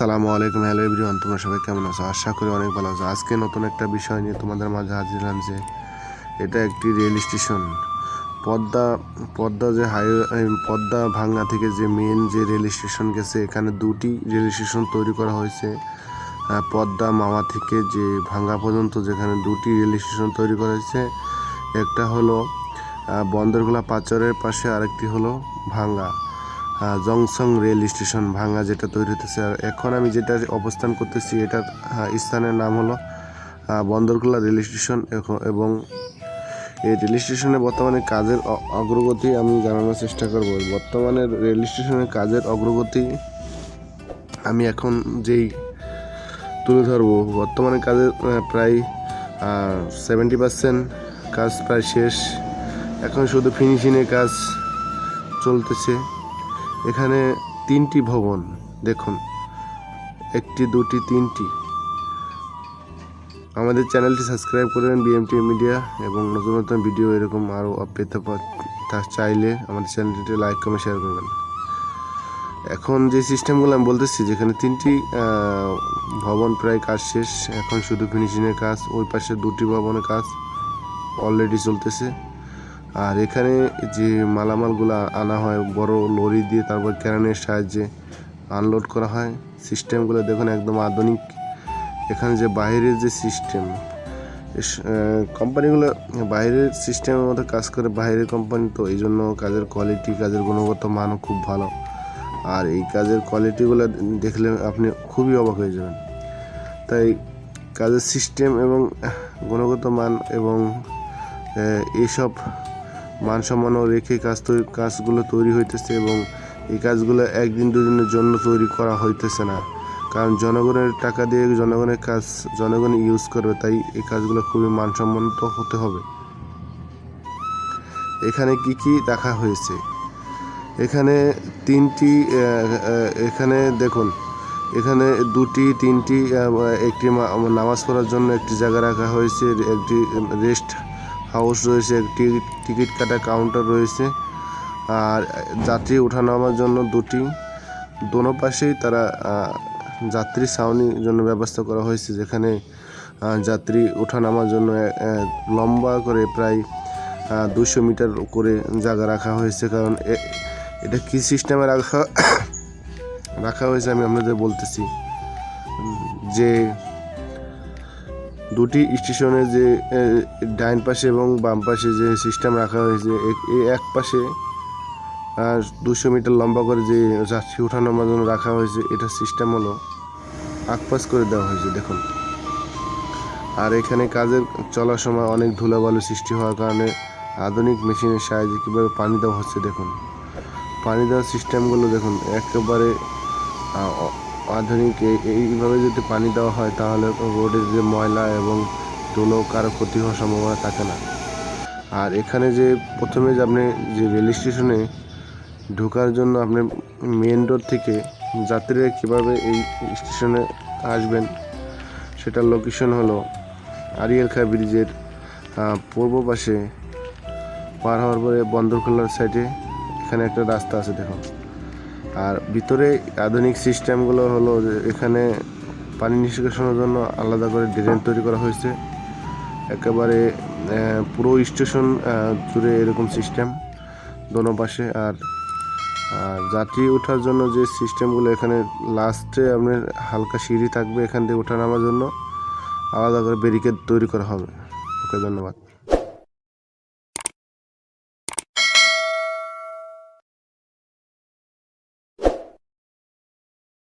সালামু আলাইকুম, hello everyone, তোমরা সবাই কেমন আছো? আশা করি অনেক ভালো আছো। আজকে নতুন একটা বিষয় নিয়ে তোমাদের মাঝে হাজির হলাম যে এটা একটি রেল স্টেশন। পদ্মা পদ্মা যে পদ্মা ভাঙ্গা থেকে যে মেন যে রেল স্টেশন গেছে, এখানে দুটি রেল স্টেশন তৈরি করা হয়েছে। পদ্মা মাওয়া থেকে যে ভাঙ্গা পর্যন্ত যেখানে দুটি রেল স্টেশন তৈরি করা হয়েছে, একটা হলো বন্দরগুলা পাচরের পাশে, আরেকটি হলো ভাঙ্গা জংশন রেল স্টেশন ভাঙ্গা যেটা তৈরি হতেছে। আর এখন আমি যেটা অবস্থান করতেছি এটার স্থানের নাম হলো বন্দরকুলা রেল স্টেশন। এবং এই রেল স্টেশনে বর্তমানে কাজের অগ্রগতি আমি জানানোর চেষ্টা করব। বর্তমানে রেল স্টেশনের কাজের অগ্রগতি আমি এখন যেই তুলে ধরবো, বর্তমানে কাজের প্রায় 70% কাজ প্রায় শেষ। এখন শুধু ফিনিশিংয়ের কাজ চলতেছে। এখানে 3টি ভবন দেখুন, 1টি 2টি 3টি। আমাদের চ্যানেলটি সাবস্ক্রাইব করবেন বিএমটি মিডিয়া, এবং নতুন নতুন ভিডিও এরকম আরও পেতে চাইলে আমাদের চ্যানেলটি লাইক কমেন্ট শেয়ার করবেন। এখন যে সিস্টেমগুলো আমি বলতেছি, যেখানে 3টি ভবন প্রায় কাজ শেষ, এখন শুধু ফিনিশিংয়ের কাজ। ওই পাশে 2টি ভবনের কাজ অলরেডি চলতেছে। আর এখানে যে মালামালগুলো আনা হয় বড় লরি দিয়ে, তারপর ক্রেনের সাহায্যে আনলোড করা হয়। সিস্টেমগুলো দেখুন একদম আধুনিক। এখানে যে বাইরের যে সিস্টেম, কোম্পানিগুলো বাইরের সিস্টেমের মতো কাজ করে, বাইরের কোম্পানি তো এই জন্য কাজের কোয়ালিটি, কাজের গুণগত মানও খুব ভালো। আর এই কাজের কোয়ালিটিগুলো দেখলে আপনি খুবই অবাক হয়ে যাবেন। তাই কাজের সিস্টেম এবং গুণগত মান এবং এইসব মানসম্মানও রেখে কাজগুলো তৈরি হইতেছে। এবং এই কাজগুলো একদিন দুদিনের জন্য তৈরি করা হইতেছে না, কারণ জনগণের টাকা দিয়ে জনগণের কাজ জনগণ ইউজ করবে, তাই এই কাজগুলো খুবই মানসম্মত হতে হবে। এখানে কি কি রাখা হয়েছে, এখানে 3টি, এখানে দেখুন, এখানে 2টি 3টি, একটি নামাজ পড়ার জন্য একটি জায়গা রাখা হয়েছে, একটি রেস্ট হাউস রয়েছে, একটি টিকিট কাটা কাউন্টার রয়েছে, আর যাত্রী ওঠানামার জন্য 2টি। দোনো পাশেই তারা যাত্রী ছাউনির জন্য ব্যবস্থা করা হয়েছে, যেখানে যাত্রী ওঠানামার জন্য লম্বা করে প্রায় 200 মিটার করে জায়গা রাখা হয়েছে। কারণ এটা কী সিস্টেমে রাখা হয়েছে আমি আপনাদের বলতেছি, যে 2টি স্টেশনে যে ডাইন পাশে এবং বাম পাশে যে সিস্টেম রাখা হয়েছে, এক পাশে 200 মিটার লম্বা করে যে যাত্রী ওঠানামার জন্য রাখা হয়েছে, এটা সিস্টেম হলো আকপাস করে দেওয়া হয়েছে দেখুন। আর এখানে কাজের চলার সময় অনেক ধুলাবালু সৃষ্টি হওয়ার কারণে আধুনিক মেশিনের সাহায্যে কীভাবে পানি দেওয়া হচ্ছে দেখুন। পানি দেওয়ার সিস্টেমগুলো দেখুন একেবারে আধুনিক। এইভাবে যদি পানি দেওয়া হয় তাহলে রোডের যে ময়লা এবং ধুলো কারো ক্ষতি হওয়ার সম্ভাবনা থাকে না। আর এখানে যে প্রথমে যে আপনি যে রেল স্টেশনে ঢোকার জন্য আপনি মেন রোড থেকে যাত্রীরা কীভাবে এই স্টেশনে আসবেন, সেটার লোকেশন হলো আরিয়াল খাঁ ব্রিজের পূর্ব পাশে পার হওয়ার পরে বন্দরখোলার সাইডে এখানে একটা রাস্তা আছে দেখুন। আর ভিতরে আধুনিক সিস্টেমগুলো হলো যে এখানে পানি নিষ্কাশনের জন্য আলাদা করে ড্রেন তৈরি করা হয়েছে। একেবারে পুরো স্টেশন জুড়ে এরকম সিস্টেম দোনো পাশে। আর যাত্রী ওঠার জন্য যে সিস্টেমগুলো, এখানে লাস্টে আপনার হালকা সিঁড়ি থাকবে, এখান থেকে ওঠা নামার জন্য আলাদা করে ব্যারিকেড তৈরি করা হবে। ওকে, ধন্যবাদ।